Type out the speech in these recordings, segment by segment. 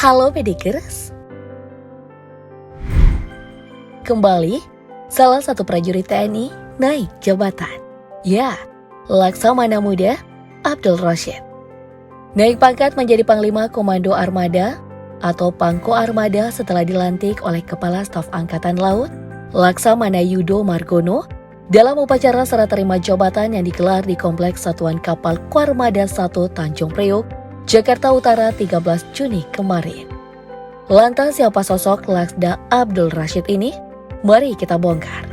Halo Pedikers. Kembali, salah satu prajurit TNI naik jabatan. Ya, Laksamana Muda Abdul Rashid. Naik pangkat menjadi Panglima Komando Armada atau Pangko Armada setelah dilantik oleh Kepala Staf Angkatan Laut Laksamana Yudo Margono dalam upacara serah terima jabatan yang digelar di Kompleks Satuan Kapal Koarmada 1 Tanjung Priok, Jakarta Utara 13 Juni kemarin. Lantas siapa sosok Laksda Abdul Rashid ini? Mari kita bongkar.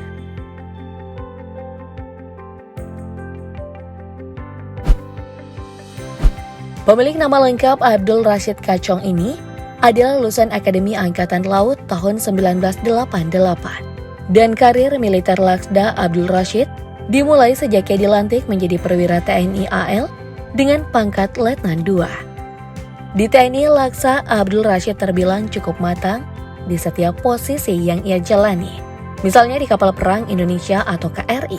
Pemilik nama lengkap Abdul Rashid Kacong ini adalah lulusan Akademi Angkatan Laut tahun 1988. Dan karir militer Laksda Abdul Rashid dimulai sejak ia dilantik menjadi perwira TNI AL dengan pangkat Letnan 2. Di TNI, Laksa Abdul Rashid terbilang cukup matang di setiap posisi yang ia jalani. Misalnya di kapal perang Indonesia atau KRI.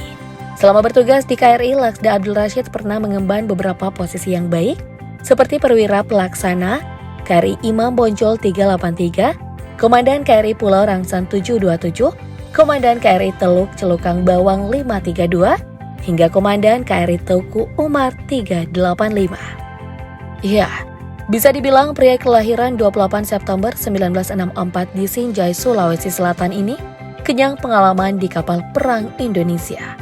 Selama bertugas di KRI, Laksda Abdul Rashid pernah mengemban beberapa posisi yang baik seperti perwira pelaksana KRI Imam Bonjol 383, Komandan KRI Pulau Rangsan 727, Komandan KRI Teluk Celukang Bawang 532, hingga Komandan KRI Teuku Umar 385. Ya, bisa dibilang pria kelahiran 28 September 1964 di Sinjai, Sulawesi Selatan ini kenyang pengalaman di kapal perang Indonesia.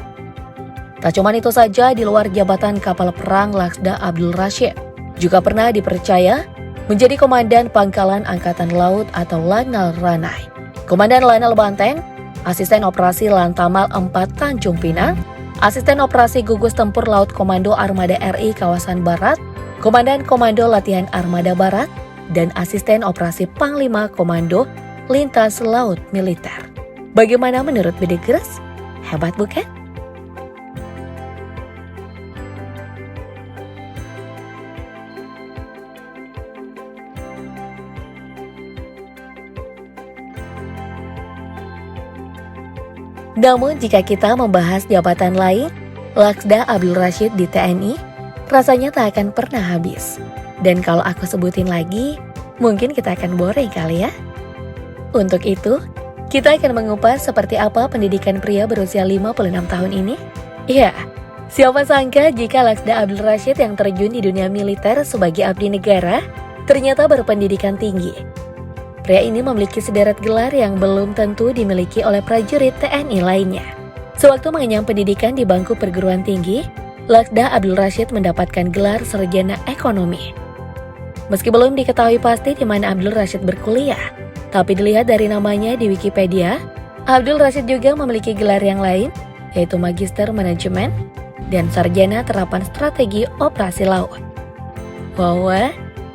Tak cuma itu saja, di luar jabatan kapal perang, Laksda Abdul Rashid juga pernah dipercaya menjadi Komandan Pangkalan Angkatan Laut atau Lanal Ranai, Komandan Lanal Banteng, Asisten Operasi Lantamal 4 Tanjung Pinang, Asisten Operasi Gugus Tempur Laut Komando Armada RI Kawasan Barat, Komandan Komando Latihan Armada Barat, dan Asisten Operasi Panglima Komando Lintas Laut Militer. Bagaimana menurut Pedikers? Hebat bukan? Namun jika kita membahas jabatan lain, Laksda Abdul Rashid di TNI rasanya tak akan pernah habis. Dan kalau aku sebutin lagi, mungkin kita akan boring kali ya. Untuk itu, kita akan mengupas seperti apa pendidikan pria berusia 56 tahun ini. Ya, siapa sangka jika Laksda Abdul Rashid yang terjun di dunia militer sebagai abdi negara ternyata berpendidikan tinggi. Pria ini memiliki sederet gelar yang belum tentu dimiliki oleh prajurit TNI lainnya. Sewaktu mengenyam pendidikan di bangku perguruan tinggi, Laksda Abdul Rashid mendapatkan gelar sarjana ekonomi. Meski belum diketahui pasti di mana Abdul Rashid berkuliah, tapi dilihat dari namanya di Wikipedia, Abdul Rashid juga memiliki gelar yang lain, yaitu Magister Manajemen dan Sarjana Terapan Strategi Operasi Laut. Wow,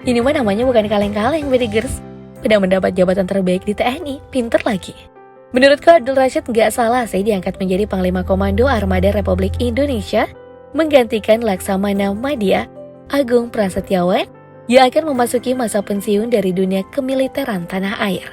ini mah namanya bukan kaleng-kaleng, Pedikers. Udah mendapat jabatan terbaik di TNI, pinter lagi. Menurutku Abdul Rashid gak salah sih diangkat menjadi Panglima Komando Armada Republik Indonesia, menggantikan Laksamana Madya Agung Prasetyawan yang akan memasuki masa pensiun dari dunia kemiliteran tanah air.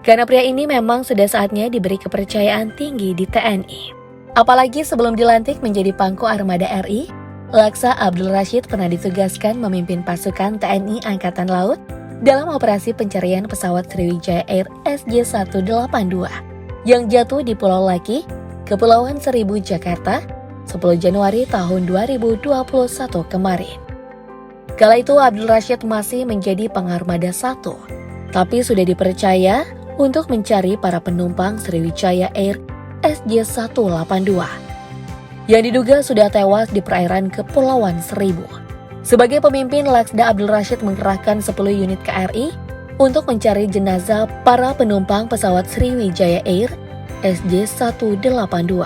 Karena pria ini memang sudah saatnya diberi kepercayaan tinggi di TNI. Apalagi sebelum dilantik menjadi Pangko Armada RI, Laksa Abdul Rashid pernah ditugaskan memimpin pasukan TNI Angkatan Laut dalam operasi pencarian pesawat Sriwijaya Air SJ182 yang jatuh di Pulau Laki, Kepulauan Seribu, Jakarta, 10 Januari tahun 2021 kemarin. Kala itu Abdul Rashid masih menjadi Pangarmada 1, tapi sudah dipercaya untuk mencari para penumpang Sriwijaya Air SJ182 yang diduga sudah tewas di perairan Kepulauan Seribu. Sebagai pemimpin, Laksda Abdul Rashid mengerahkan 10 unit KRI untuk mencari jenazah para penumpang pesawat Sriwijaya Air SJ182.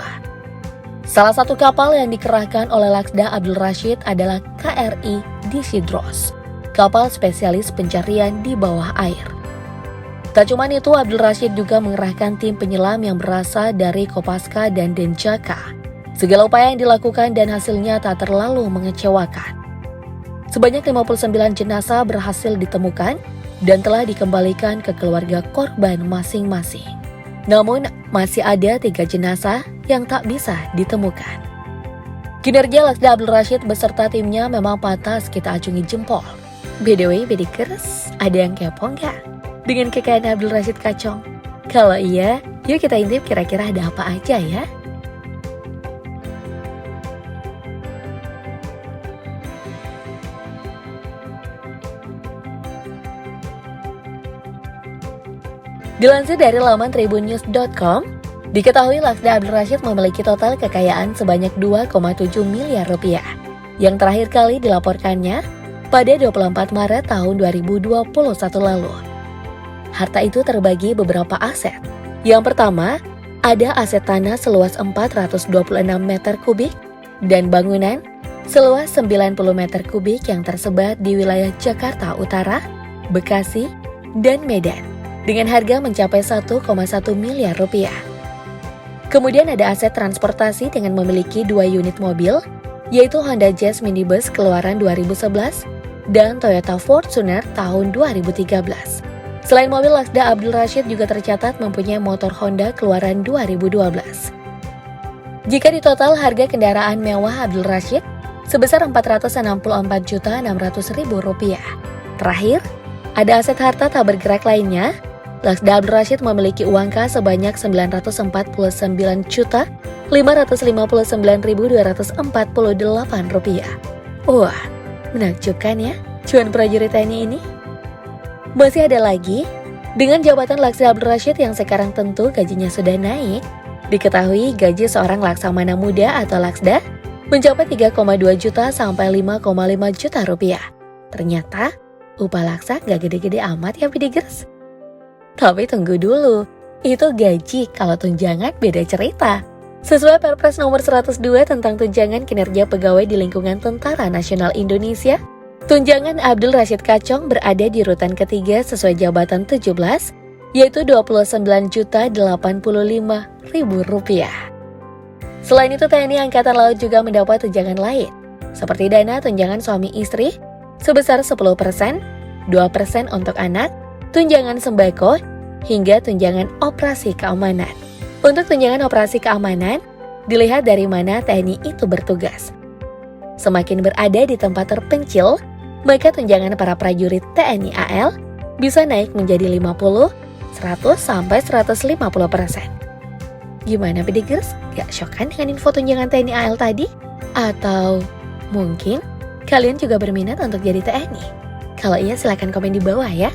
Salah satu kapal yang dikerahkan oleh Laksda Abdul Rashid adalah KRI Disidros, kapal spesialis pencarian di bawah air. Tak cuma itu, Abdul Rashid juga mengerahkan tim penyelam yang berasal dari Kopaska dan Denjaka. Segala upaya yang dilakukan dan hasilnya tak terlalu mengecewakan. Sebanyak 59 jenazah berhasil ditemukan dan telah dikembalikan ke keluarga korban masing-masing. Namun, masih ada 3 jenazah yang tak bisa ditemukan. Kinerja Laksda Abdul Rashid beserta timnya memang pantas kita acungi jempol. By the way, Bedikers, ada yang kepo nggak dengan kekayaan Abdul Rashid Kachong? Kalau iya, yuk kita intip kira-kira ada apa aja ya. Dilansir dari laman tribunnews.com, diketahui Laksda Abdul Rashid memiliki total kekayaan sebanyak 2,7 miliar rupiah, yang terakhir kali dilaporkannya pada 24 Maret tahun 2021 lalu. Harta itu terbagi beberapa aset. Yang pertama, ada aset tanah seluas 426 meter kubik dan bangunan seluas 90 meter kubik yang tersebar di wilayah Jakarta Utara, Bekasi, dan Medan, dengan harga mencapai 1,1 miliar rupiah. Kemudian ada aset transportasi dengan memiliki 2 unit mobil, yaitu Honda Jazz minibus keluaran 2011 dan Toyota Fortuner tahun 2013. Selain mobil, Laksda Abdul Rashid juga tercatat mempunyai motor Honda keluaran 2012. Jika ditotal harga kendaraan mewah Abdul Rashid sebesar Rp464.600.000. Terakhir, ada aset harta tak bergerak lainnya. Laksda Abdul Rashid memiliki uang kas sebanyak Rp949.559.248. Wah, menakjubkan ya, cuan prajurit TNI ini. Masih ada lagi, dengan jabatan Laksda Abdul Rashid yang sekarang tentu gajinya sudah naik. Diketahui gaji seorang laksamana muda atau Laksda mencapai 3,2 juta sampai 5,5 juta rupiah. Ternyata, upah Laksa gak gede-gede amat ya Bidigers. Tapi tunggu dulu, itu gaji, kalau tunjangan beda cerita. Sesuai Perpres nomor 102 tentang tunjangan kinerja pegawai di lingkungan Tentara Nasional Indonesia, tunjangan Abdul Rashid Kachong berada di urutan ketiga sesuai jabatan 17, yaitu Rp29.085.000. Selain itu, TNI Angkatan Laut juga mendapat tunjangan lain, seperti dana tunjangan suami istri sebesar 10%, 2% untuk anak, tunjangan sembako, hingga tunjangan operasi keamanan. Untuk tunjangan operasi keamanan, dilihat dari mana TNI itu bertugas. Semakin berada di tempat terpencil, maka tunjangan para prajurit TNI AL bisa naik menjadi 50, 100, sampai 150%. Gimana Bidigers? Gak shock kan dengan info tunjangan TNI AL tadi? Atau mungkin kalian juga berminat untuk jadi TNI? Kalau iya, silahkan komen di bawah ya.